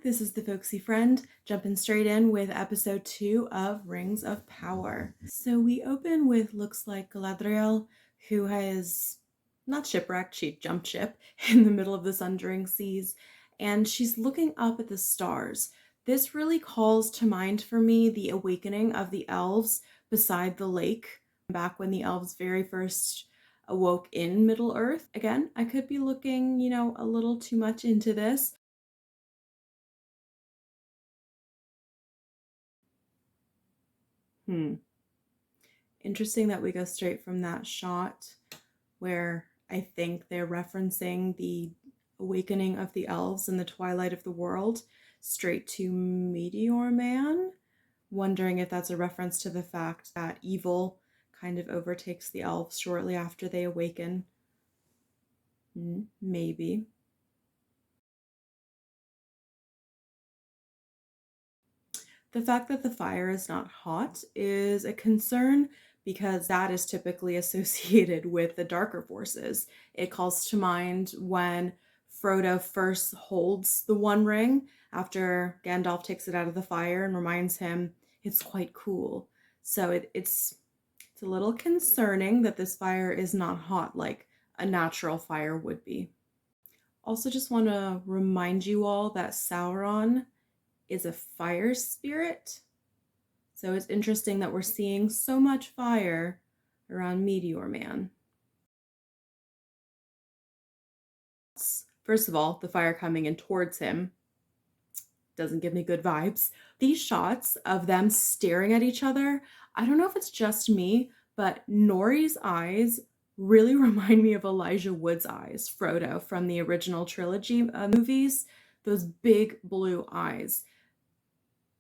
this is the Folksy Friend, jumping straight in with episode 2 of Rings of Power. So we open with looks like Galadriel, who has not shipwrecked, she jumped ship in the middle of the Sundering Seas, and she's looking up at the stars. This really calls to mind for me the awakening of the elves beside the lake, back when the elves very first awoke in Middle-earth. Again, I could be looking, a little too much into this. Interesting that we go straight from that shot where I think they're referencing the awakening of the elves in the twilight of the world straight to Meteor Man. Wondering if that's a reference to the fact that evil kind of overtakes the elves shortly after they awaken. Maybe. The fact that the fire is not hot is a concern because that is typically associated with the darker forces. It calls to mind when Frodo first holds the One Ring after Gandalf takes it out of the fire and reminds him it's quite cool. So it's a little concerning that this fire is not hot like a natural fire would be. Also, just want to remind you all that Sauron is a fire spirit. So it's interesting that we're seeing so much fire around Meteor Man. First of all, the fire coming in towards him doesn't give me good vibes. These shots of them staring at each other, I don't know if it's just me, but Nori's eyes really remind me of Elijah Wood's eyes, Frodo from the original trilogy movies, those big blue eyes.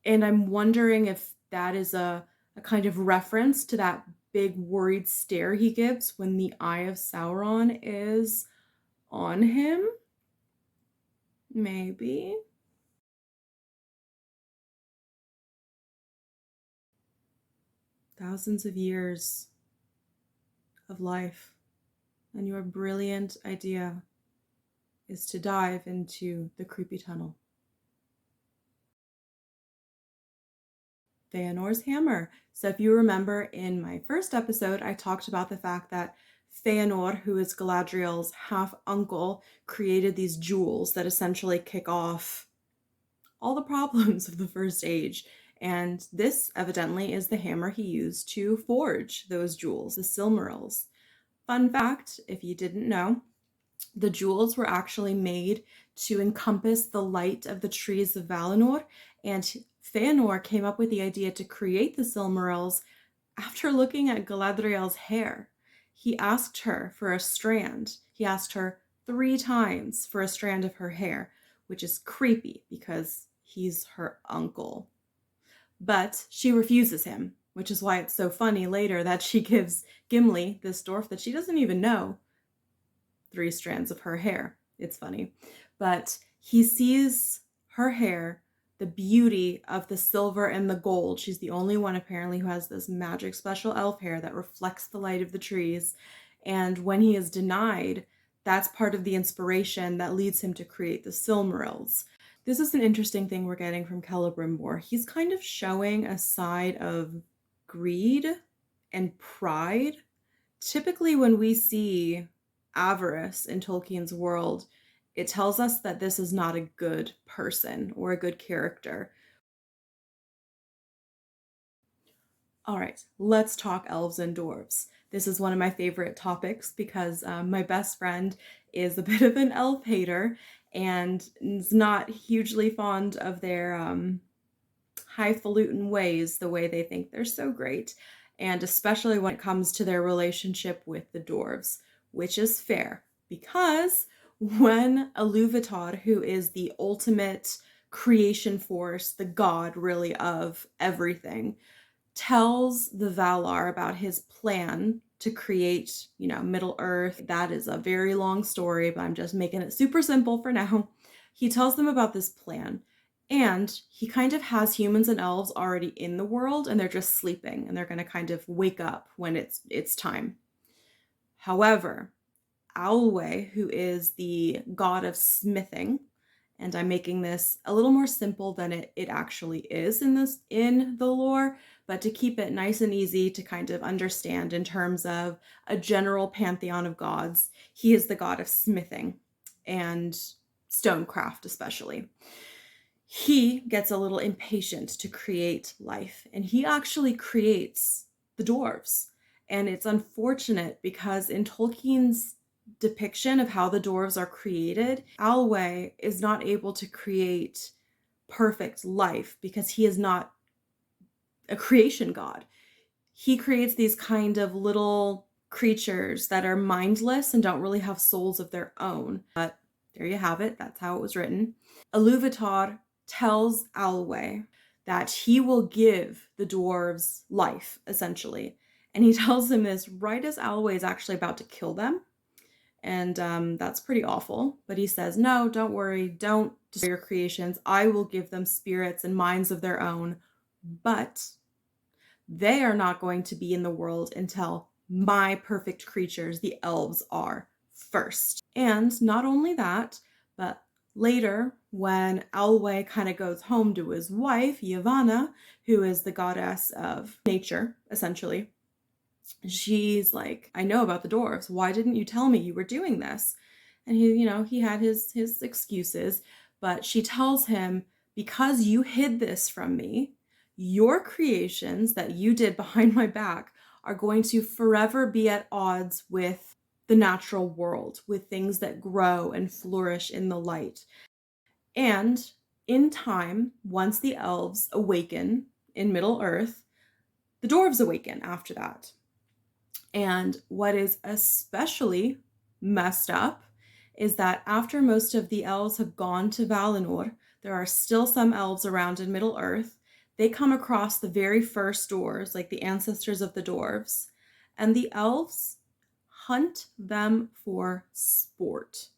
And I'm wondering if that is a kind of reference to that big worried stare he gives when the eye of Sauron is on him. Maybe. Thousands of years of life, and your brilliant idea is to dive into the creepy tunnel. Feanor's hammer. So if you remember in my first episode, I talked about the fact that Feanor, who is Galadriel's half-uncle, created these jewels that essentially kick off all the problems of the First Age. And this evidently is the hammer he used to forge those jewels, the Silmarils. Fun fact, if you didn't know, the jewels were actually made to encompass the light of the trees of Valinor, and Feanor came up with the idea to create the Silmarils after looking at Galadriel's hair. He asked her for a strand. He asked her 3 times for a strand of her hair, which is creepy because he's her uncle. But she refuses him, which is why it's so funny later that she gives Gimli, this dwarf that she doesn't even know, 3 strands of her hair. It's funny. But he sees her hair, the beauty of the silver and the gold. She's the only one apparently who has this magic special elf hair that reflects the light of the trees. And when he is denied, that's part of the inspiration that leads him to create the Silmarils. This is an interesting thing we're getting from Celeborn. He's kind of showing a side of greed and pride. Typically when we see avarice in Tolkien's world, it tells us that this is not a good person or a good character. All right, let's talk elves and dwarves. This is one of my favorite topics because my best friend is a bit of an elf hater and is not hugely fond of their highfalutin ways, the way they think they're so great, and especially when it comes to their relationship with the dwarves, which is fair because when Illuvatar, who is the ultimate creation force, the god really of everything, tells the Valar about his plan to create, Middle-earth. That is a very long story, but I'm just making it super simple for now. He tells them about this plan, and he kind of has humans and elves already in the world, and they're just sleeping, and they're going to kind of wake up when it's time. However, Aule, who is the god of smithing And I'm making this a little more simple than it actually is in the lore, but to keep it nice and easy to kind of understand in terms of a general pantheon of gods, he is the god of smithing and stonecraft especially. He gets a little impatient to create life, and he actually creates the dwarves. And it's unfortunate because in Tolkien's depiction of how the dwarves are created, Aule is not able to create perfect life because he is not a creation god. He creates these kind of little creatures that are mindless and don't really have souls of their own. But there you have it. That's how it was written. Illuvatar tells Aule that he will give the dwarves life, essentially. And he tells him this right as Aule is actually about to kill them. And that's pretty awful. But he says, no, don't worry. Don't destroy your creations. I will give them spirits and minds of their own. But they are not going to be in the world until my perfect creatures, the elves, are first. And not only that, but later, when Aule kind of goes home to his wife, Yavanna, who is the goddess of nature, essentially, she's like, I know about the dwarves. Why didn't you tell me you were doing this? And he had his excuses, but she tells him, because you hid this from me, your creations that you did behind my back are going to forever be at odds with the natural world, with things that grow and flourish in the light. And in time, once the elves awaken in Middle-earth, the dwarves awaken after that. And what is especially messed up is that after most of the elves have gone to Valinor, there are still some elves around in Middle-earth. They come across the very first dwarves, like the ancestors of the dwarves, and the elves hunt them for sport.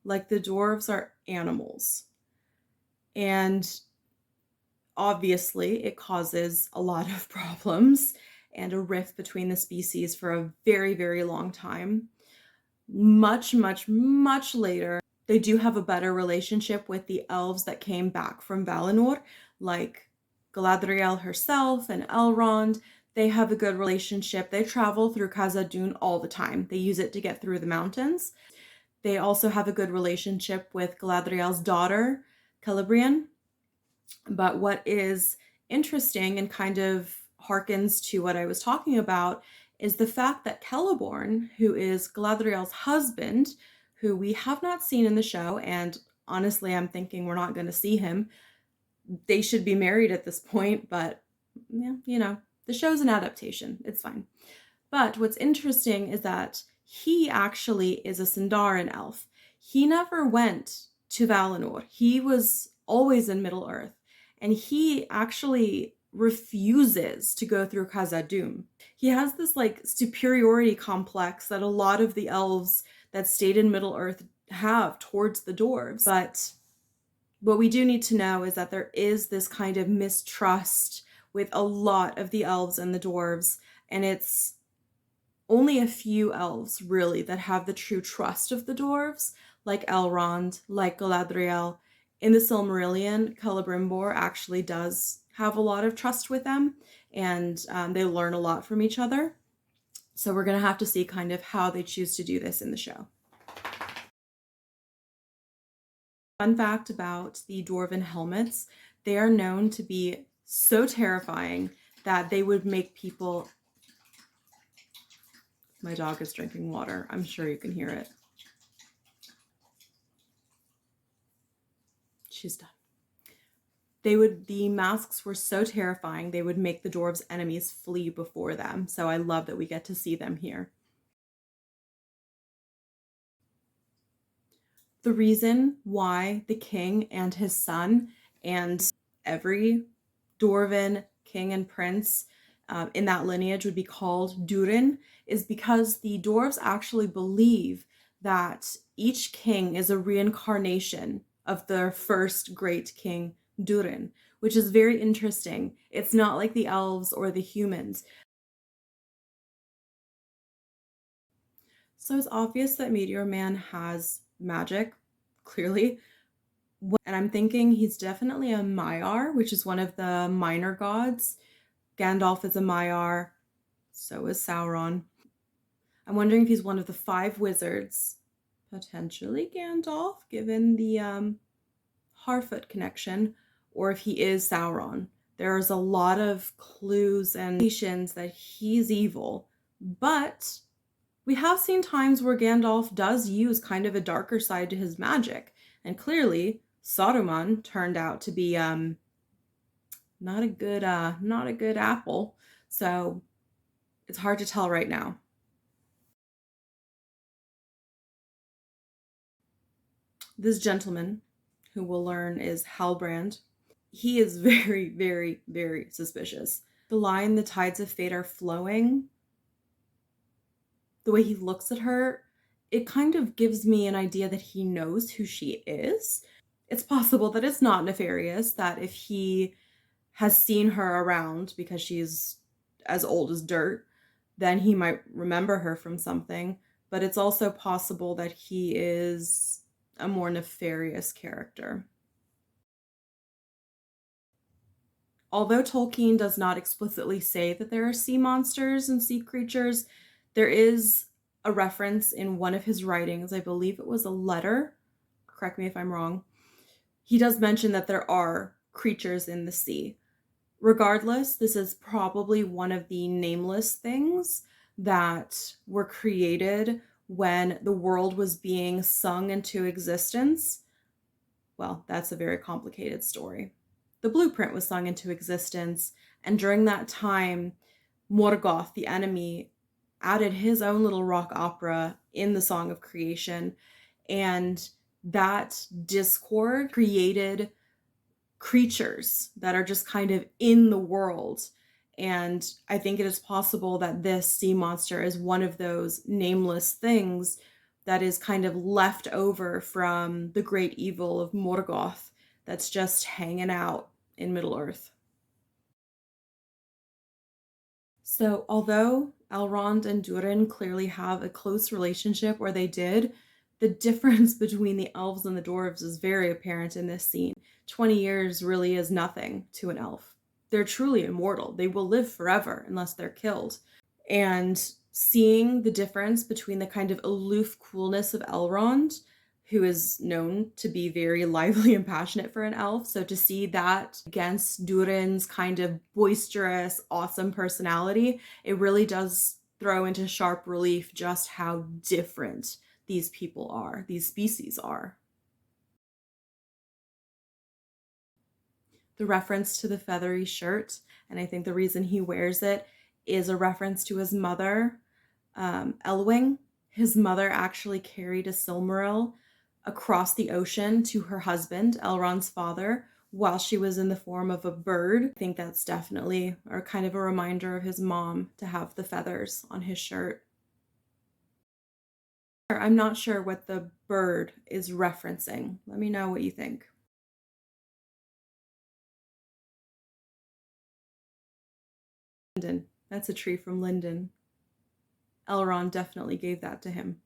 Like the dwarves are animals. And obviously, it causes a lot of problems and a rift between the species for a very, very long time. Much, much, much later, they do have a better relationship with the elves that came back from Valinor, like Galadriel herself and Elrond. They have a good relationship. They travel through Khazad-dûm all the time. They use it to get through the mountains. They also have a good relationship with Galadriel's daughter, Celebrian. But what is interesting and kind of harkens to what I was talking about is the fact that Celeborn, who is Galadriel's husband, who we have not seen in the show, and honestly, I'm thinking we're not going to see him. They should be married at this point, but yeah, the show's an adaptation. It's fine. But what's interesting is that he actually is a Sindarin elf. He never went to Valinor. He was always in Middle-earth. And he actually refuses to go through Khazad-dûm. He has this like superiority complex that a lot of the elves that stayed in Middle-earth have towards the dwarves. But what we do need to know is that there is this kind of mistrust with a lot of the elves and the dwarves, and it's only a few elves really that have the true trust of the dwarves, like Elrond, like Galadriel. In the Silmarillion, Celebrimbor actually does have a lot of trust with them, and they learn a lot from each other. So we're going to have to see kind of how they choose to do this in the show. Fun fact about the dwarven helmets, they are known to be so terrifying that they would make people... My dog is drinking water. I'm sure you can hear it. She's done. The masks were so terrifying, they would make the dwarves' enemies flee before them. So I love that we get to see them here. The reason why the king and his son and every dwarven king and prince in that lineage would be called Durin is because the dwarves actually believe that each king is a reincarnation of their first great king, Durin, which is very interesting. It's not like the elves or the humans. So it's obvious that Meteor Man has magic, clearly, And I'm thinking he's definitely a Maiar, which is one of the minor gods. Gandalf is a Maiar, so is Sauron. I'm wondering if he's one of the 5 wizards. Potentially Gandalf, given the Harfoot connection, or if he is Sauron. There's a lot of clues and indications that he's evil, but we have seen times where Gandalf does use kind of a darker side to his magic, and clearly Saruman turned out to be not a good apple. So it's hard to tell right now. This gentleman, who we'll learn is Halbrand, he is very, very, very suspicious. The line, "the tides of fate are flowing," the way he looks at her, it kind of gives me an idea that he knows who she is. It's possible that it's not nefarious, that if he has seen her around because she's as old as dirt, then he might remember her from something. But it's also possible that he is a more nefarious character. Although Tolkien does not explicitly say that there are sea monsters and sea creatures, there is a reference in one of his writings, I believe it was a letter, correct me if I'm wrong, he does mention that there are creatures in the sea. Regardless, this is probably one of the nameless things that were created when the world was being sung into existence. Well, that's a very complicated story. The blueprint was sung into existence, and during that time, Morgoth, the enemy, added his own little rock opera in the Song of Creation, and that discord created creatures that are just kind of in the world. And I think it is possible that this sea monster is one of those nameless things that is kind of left over from the great evil of Morgoth that's just hanging out in Middle-earth. So although Elrond and Durin clearly have a close relationship, where they did, the difference between the elves and the dwarves is very apparent in this scene. 20 years really is nothing to an elf. They're truly immortal. They will live forever unless they're killed. And seeing the difference between the kind of aloof coolness of Elrond, who is known to be very lively and passionate for an elf, so to see that against Durin's kind of boisterous, awesome personality, it really does throw into sharp relief just how different these people are, these species are. The reference to the feathery shirt, and I think the reason he wears it is a reference to his mother, Elwing. His mother actually carried a Silmaril across the ocean to her husband, Elrond's father, while she was in the form of a bird. I think that's definitely or kind of a reminder of his mom to have the feathers on his shirt. I'm not sure what the bird is referencing. Let me know what you think. Linden. That's a tree from Linden. Elrond definitely gave that to him.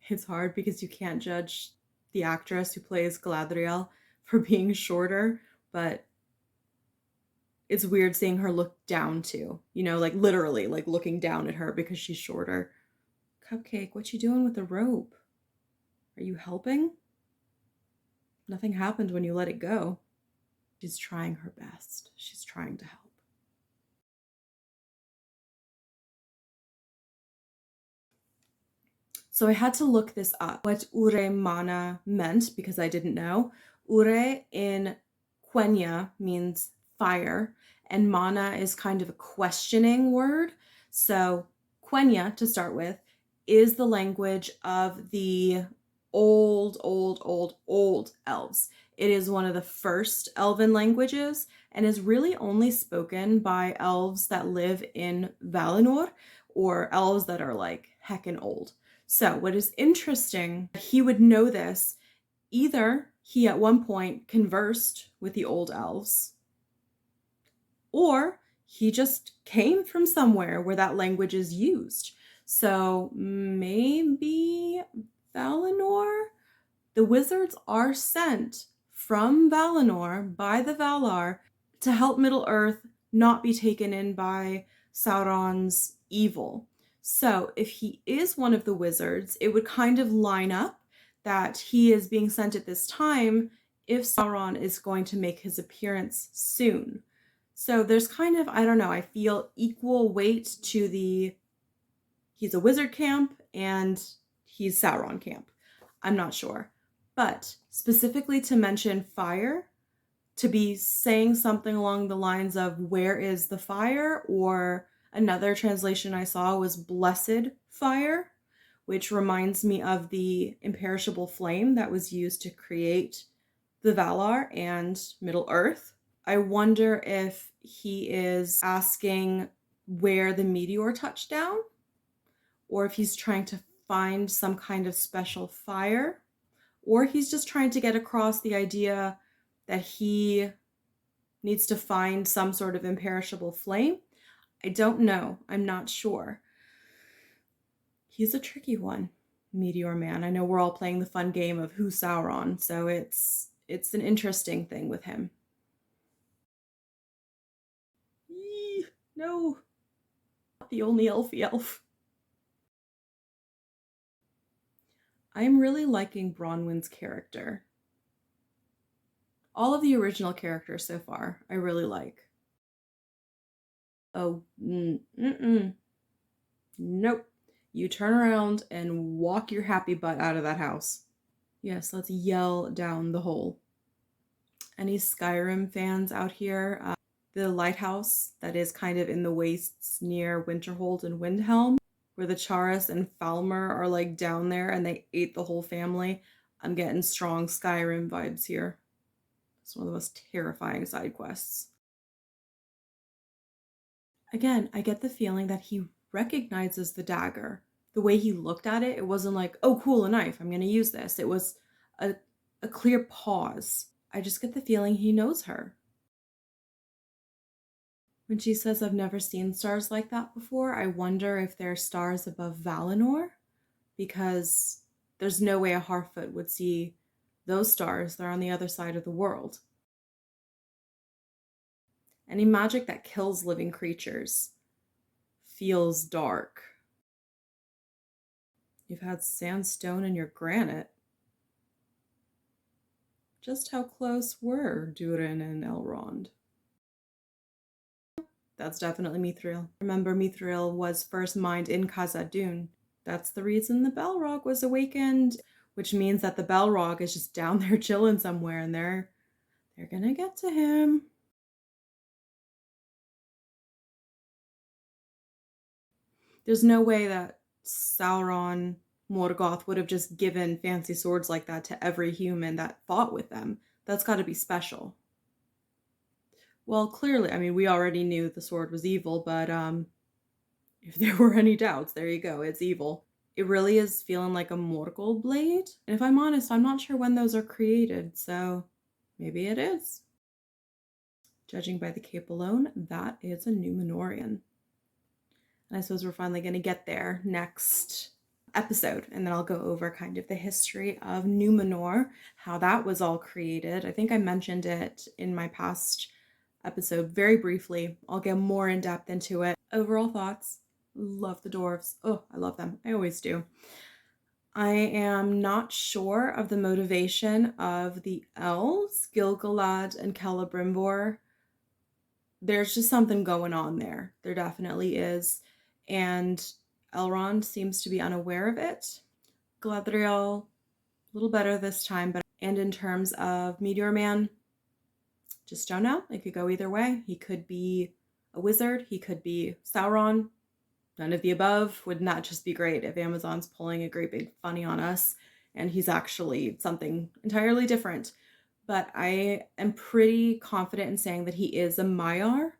It's hard because you can't judge the actress who plays Galadriel for being shorter, but it's weird seeing her look down to, like literally like looking down at her because she's shorter. Cupcake, what you doing with the rope? Are you helping? Nothing happened when you let it go. She's trying her best. She's trying to help. So I had to look this up, what Ure Mana meant, because I didn't know. Ure in Quenya means fire, and Mana is kind of a questioning word. So Quenya, to start with, is the language of the old elves. It is one of the first elven languages and is really only spoken by elves that live in Valinor, or elves that are like heckin' old. So what is interesting, he would know this. Either he at one point conversed with the old elves, or he just came from somewhere where that language is used. So maybe Valinor? The wizards are sent from Valinor by the Valar to help Middle-earth not be taken in by Sauron's evil. So if he is one of the wizards, it would kind of line up that he is being sent at this time if Sauron is going to make his appearance soon. So there's kind of, I don't know, I feel equal weight to the he's a wizard camp and he's Sauron camp. I'm not sure. But specifically to mention fire, to be saying something along the lines of where is the fire, or another translation I saw was blessed fire, which reminds me of the imperishable flame that was used to create the Valar and Middle-earth. I wonder if he is asking where the meteor touched down, or if he's trying to find some kind of special fire, or he's just trying to get across the idea that he needs to find some sort of imperishable flame. I don't know. I'm not sure. He's a tricky one, Meteor Man. I know we're all playing the fun game of who's Sauron, so it's an interesting thing with him. Eee, no, not the only elfy elf. I'm really liking Bronwyn's character. All of the original characters so far, I really like. Oh, nope. You turn around and walk your happy butt out of that house. Yes, let's yell down the hole. Any Skyrim fans out here? The lighthouse that is kind of in the wastes near Winterhold and Windhelm, where the Charis and Falmer are like down there and they ate the whole family. I'm getting strong Skyrim vibes here. It's one of the most terrifying side quests. Again, I get the feeling that he recognizes the dagger. The way he looked at it, it wasn't like, oh, cool, a knife, I'm going to use this. It was a clear pause. I just get the feeling he knows her. When she says, I've never seen stars like that before, I wonder if there are stars above Valinor, because there's no way a Harfoot would see those stars. They're on the other side of the world. Any magic that kills living creatures feels dark. You've had sandstone in your granite. Just how close were Durin and Elrond? That's definitely Mithril. Remember, Mithril was first mined in Khazad-dûm. That's the reason the Balrog was awakened, which means that the Balrog is just down there chilling somewhere, and they're gonna get to him. There's no way that Sauron Morgoth would have just given fancy swords like that to every human that fought with them. That's got to be special. Well, clearly, I mean, we already knew the sword was evil, but if there were any doubts, there you go, it's evil. It really is feeling like a Morgul blade. And if I'm honest, I'm not sure when those are created, so maybe it is. Judging by the cape alone, that is a Númenórean. And I suppose we're finally going to get there next episode, and then I'll go over kind of the history of Númenor, how that was all created. I think I mentioned it in my past episode very briefly. I'll get more in depth into it. Overall thoughts, love the dwarves. Oh, I love them. I always do. I am not sure of the motivation of the elves, Gil-galad and Celebrimbor. There's just something going on there. There definitely is. And Elrond seems to be unaware of it. Galadriel, a little better this time, and in terms of Meteor Man, just don't know. It could go either way. He could be a wizard. He could be Sauron. None of the above. Wouldn't that just be great if Amazon's pulling a great big funny on us and he's actually something entirely different? But I am pretty confident in saying that he is a Maiar,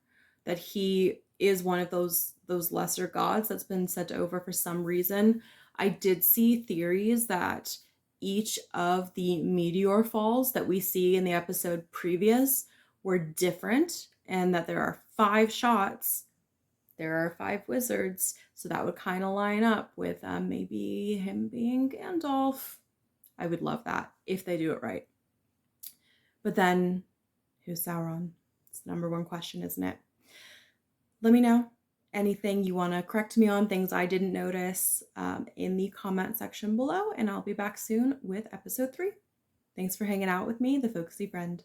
that he is one of those lesser gods that's been sent over for some reason. I did see theories that each of the meteor falls that we see in the episode previous were different, and that there are 5 shots there are 5 wizards, so that would kind of line up with maybe him being Gandalf. I would love that if they do it right. But then, who's Sauron? It's the number one question, isn't it? Let me know anything you want to correct me on, things I didn't notice, in the comment section below, and I'll be back soon with episode 3. Thanks for hanging out with me, the folksy friend.